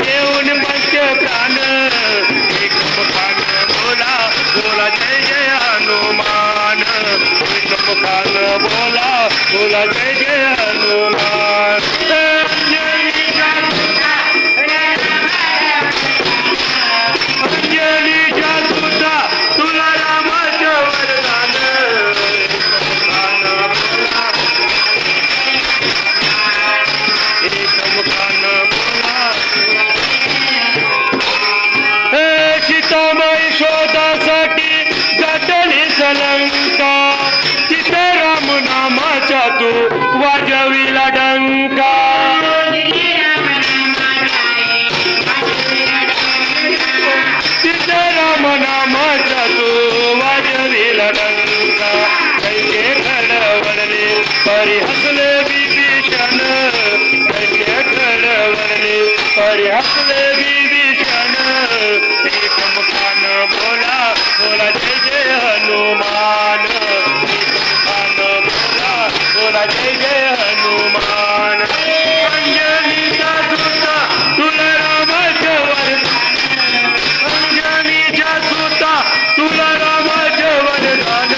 घेऊन पंच प्राण एक मुखानं बोला बोला जय जय हनुमान एक मुखानं बोला बोला जय जय हनुमान अंजलीच्या सुता तुला रामाचं वरदान एक मुखानं बोला सीतामाई शोधासाठी गाठली लंका तिथे राम नामाचा तू वाजविला डंका तिथे राम नामाचा तू वाजविला डंका कैके खडवडले परी हसले विभीषण कैके खडवडले परी हसले विभीषण एक मुखानं बोला बोला जय जय हनुमान एक मुखानं बोला बोला जय जय हनुमान अंजनीच्या सुता तुला रामाचं वरदान अंजनीच्या सुता तुला रामाचं वरदान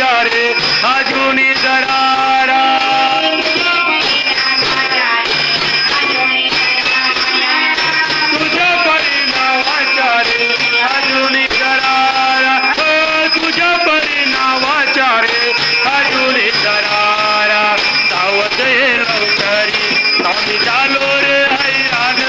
अजूनी दरारा तुझ्या परिणावाच्या रे अजूनी दरारा तुझ्या परिणावाच्या रे अजूनी दरारा सावत ये लवकरी आम्ही झालो रे हैराण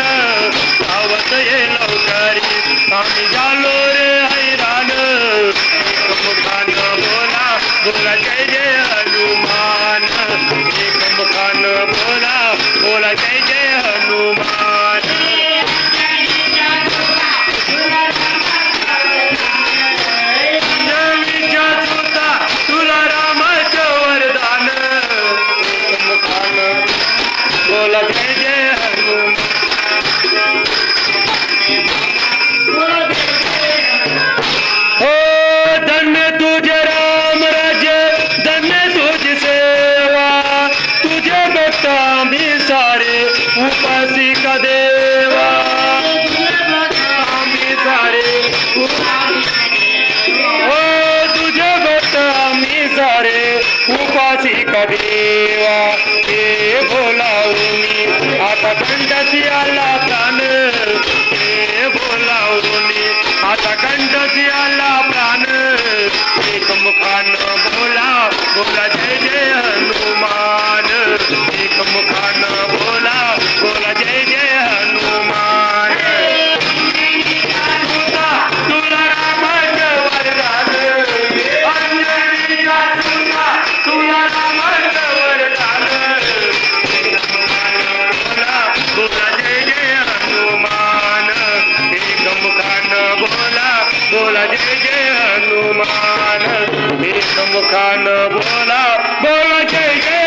सावत ये लवकरी आम्ही झालो रे हैराण एक मुखानं बोला बोला जय जय हनुमान एक मुखानं बोला बोला जय जय हनुमान अंजनीच्या सुता तुला रामाचं वरदान एक मुखानं बोला जय जय हनुमान हो धन्य तुझे राम राज्य धन्य तुझी सेवा तुझे भक्त आम्ही सारे उपासी का देवा आम्ही सारे हो तुझे भक्त आम्ही सारे उपासी का देवा हे बोलावून आता कंठसी आला प्राण हे बोलावून आता कंठसी आला प्राण एक मुखानं बोला बोला जय जय हनुमान एक मुखानं बोला बोला जय जय हनुमान तुला रामाचं वरदान अंजनीच्या सुता तुला रामाचं वरदान एक मुखानं बोला बोला जय जय हनुमान एक मुखानं बोला बोला जय जय हनुमान एक मुखानं बोला बोला जय जय